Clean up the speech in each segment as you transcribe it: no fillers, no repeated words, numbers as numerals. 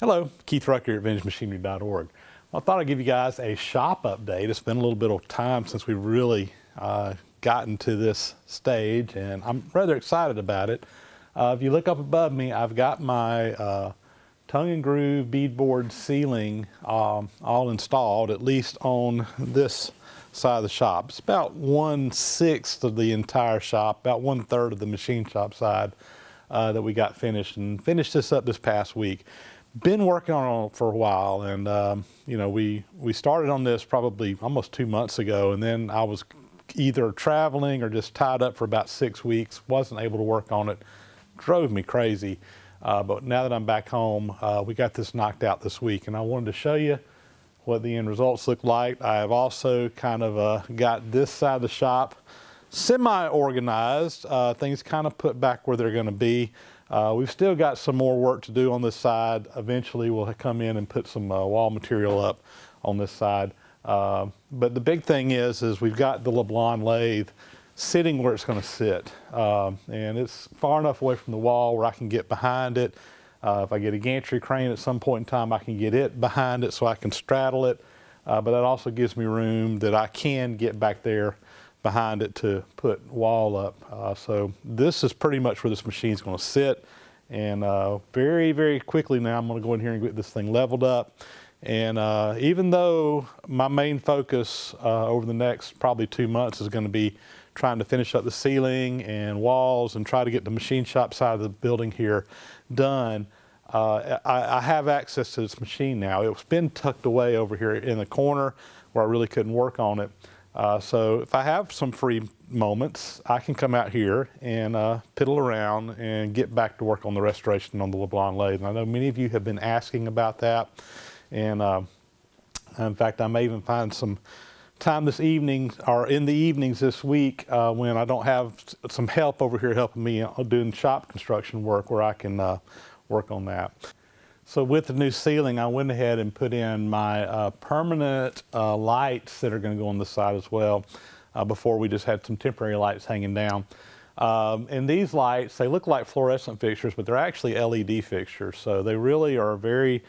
Hello, Keith Rucker at VintageMachinery.org. Well, I thought I'd give you guys a shop update. It's been a little bit of time since we've really gotten to this stage, and I'm rather excited about it. If you look up above me, I've got my tongue and groove beadboard ceiling all installed, at least on this side of the shop. It's about 1/6 of the entire shop, about 1/3 of the machine shop side that we got finished, and finished this up this past week. Been working on it for a while, and you know, we started on this probably almost 2 months ago, and then I was either traveling or just tied up for about 6 weeks, wasn't able to work on it. Drove me crazy. But now that I'm back home, we got this knocked out this week, and I wanted to show you what the end results look like. I have also kind of got this side of the shop semi-organized, things kind of put back where they're going to be. We've still got some more work to do on this side. Eventually we'll come in and put some wall material up on this side. But the big thing is we've got the LeBlanc lathe sitting where it's going to sit. And it's far enough away from the wall where I can get behind it. If I get a gantry crane at some point in time, I can get it behind it so I can straddle it. But that also gives me room that I can get back there behind it to put wall up. So this is pretty much where this machine is going to sit. And very, very quickly now I'm going to go in here and get this thing leveled up. And even though my main focus over the next probably 2 months is going to be trying to finish up the ceiling and walls and try to get the machine shop side of the building here done, I have access to this machine now. It's been tucked away over here in the corner where I really couldn't work on it. So if I have some free moments, I can come out here and piddle around and get back to work on the restoration on the LeBlanc lathe. And I know many of you have been asking about that. And in fact, I may even find some time this evening or in the evenings this week when I don't have some help over here helping me doing shop construction work where I can work on that. So with the new ceiling, I went ahead and put in my permanent lights that are going to go on the side as well. Before we just had some temporary lights hanging down. And these lights, they look like fluorescent fixtures, but they're actually LED fixtures. So they really are very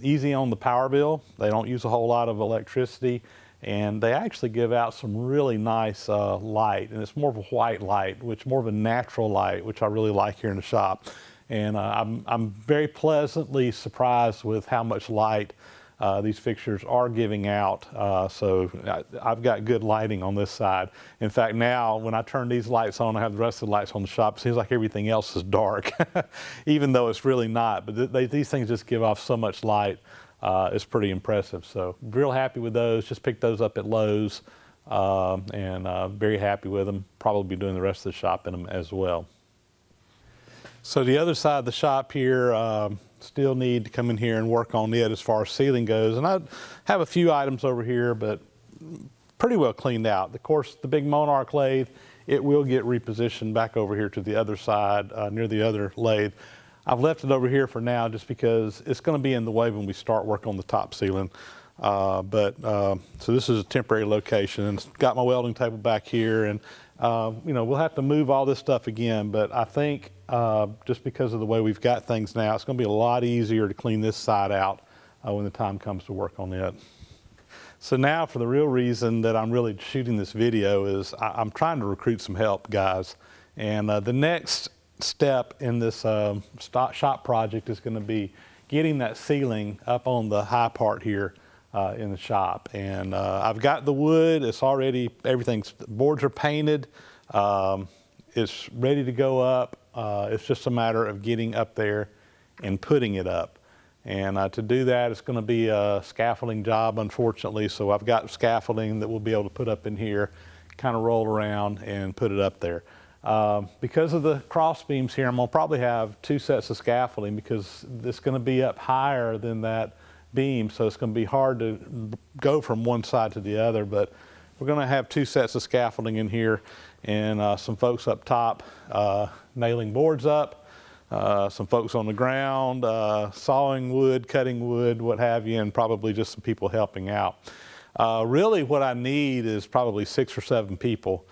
easy on the power bill. They don't use a whole lot of electricity, and they actually give out some really nice light. And it's more of a white light, which more of a natural light, which I really like here in the shop. And I'm very pleasantly surprised with how much light these fixtures are giving out. So I've got good lighting on this side. In fact, now when I turn these lights on, I have the rest of the lights on the shop. It seems like everything else is dark, even though it's really not. But these things just give off so much light. It's pretty impressive. So real happy with those. Just picked those up at Lowe's and very happy with them. Probably be doing the rest of the shop in them as well. So the other side of the shop here, still need to come in here and work on it as far as ceiling goes. And I have a few items over here, but pretty well cleaned out. Of course, the big Monarch lathe, it will get repositioned back over here to the other side, near the other lathe. I've left it over here for now just because it's going to be in the way when we start work on the top ceiling. So this is a temporary location, and it's got my welding table back here, and you know, we'll have to move all this stuff again, but I think just because of the way we've got things now, it's going to be a lot easier to clean this side out when the time comes to work on it. So now for the real reason that I'm really shooting this video is I'm trying to recruit some help, guys. And the next step in this shop project is going to be getting that ceiling up on the high part here in the shop. And I've got the wood, it's already, the boards are painted, it's ready to go up. It's just a matter of getting up there and putting it up. And to do that, it's going to be a scaffolding job, unfortunately. So I've got scaffolding that we'll be able to put up in here, kind of roll around and put it up there. Because of the cross beams here, I'm going to probably have 2 sets of scaffolding because it's going to be up higher than that beam, so it's going to be hard to go from one side to the other. But we're going to have 2 sets of scaffolding in here, and some folks up top nailing boards up, some folks on the ground sawing wood, cutting wood, what have you, and probably just some people helping out. Really what I need is probably 6 or 7 people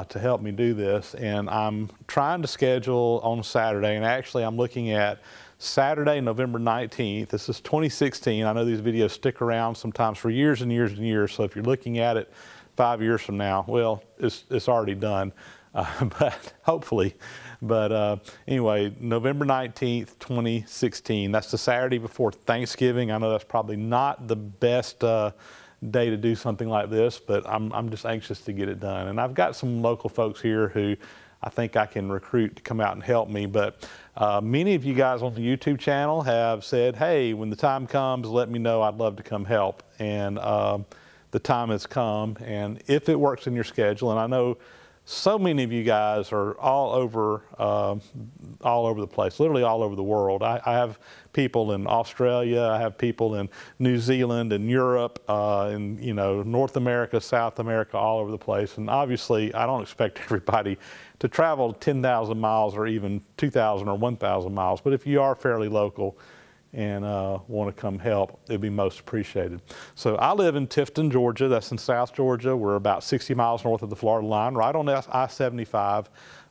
to help me do this, and I'm trying to schedule on Saturday, and actually I'm looking at Saturday, November 19th. This is 2016. I know these videos stick around sometimes for years and years and years. So if you're looking at it 5 years from now, well, it's already done, but hopefully. But anyway, November 19th, 2016. That's the Saturday before Thanksgiving. I know that's probably not the best day to do something like this, but I'm just anxious to get it done. And I've got some local folks here who I think I can recruit to come out and help me. But many of you guys on the YouTube channel have said, hey, when the time comes, let me know. I'd love to come help. And the time has come. And if it works in your schedule, and I know so many of you guys are all over the place, literally all over the world. I have people in Australia, I have people in New Zealand and Europe, in North America, South America, all over the place. And obviously, I don't expect everybody to travel 10,000 miles or even 2,000 or 1,000 miles. But if you are fairly local and want to come help, it'd be most appreciated. So I live in Tifton, Georgia. That's in South Georgia. We're about 60 miles north of the Florida line, right on I-75,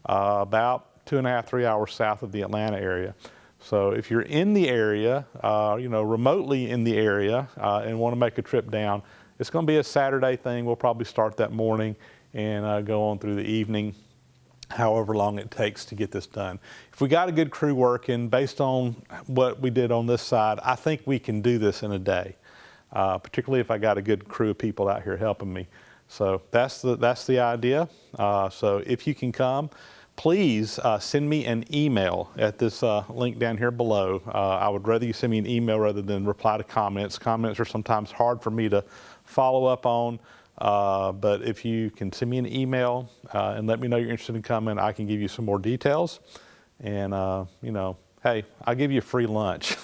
about 2.5, 3 hours south of the Atlanta area. So if you're in the area, remotely in the area, and want to make a trip down, it's going to be a Saturday thing. We'll probably start that morning and go on through the evening, however long it takes to get this done. If we got a good crew working, based on what we did on this side, I think we can do this in a day, particularly if I got a good crew of people out here helping me. So that's the idea. So if you can come, please send me an email at this link down here below. I would rather you send me an email rather than reply to comments. Comments are sometimes hard for me to follow up on. But if you can send me an email and let me know you're interested in coming, I can give you some more details. And, hey, I'll give you a free lunch.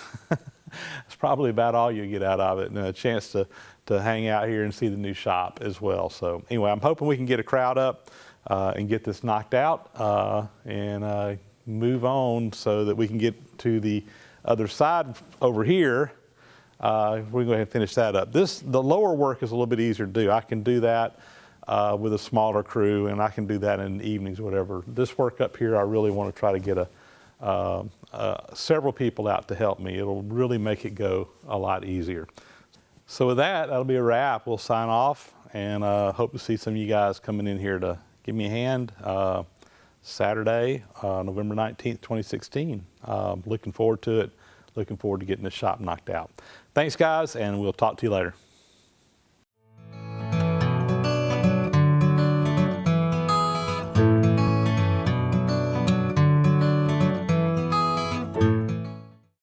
It's probably about all you get out of it, and a chance to hang out here and see the new shop as well. So anyway, I'm hoping we can get a crowd up and get this knocked out and move on so that we can get to the other side over here. We're going to go ahead and finish that up. The lower work is a little bit easier to do. I can do that with a smaller crew, and I can do that in the evenings, whatever. This work up here, I really want to try to get several people out to help me. It'll really make it go a lot easier. So with that, that'll be a wrap. We'll sign off, and hope to see some of you guys coming in here to give me a hand Saturday, November 19th, 2016. Looking forward to it. Looking forward to getting this shop knocked out. Thanks, guys, and we'll talk to you later.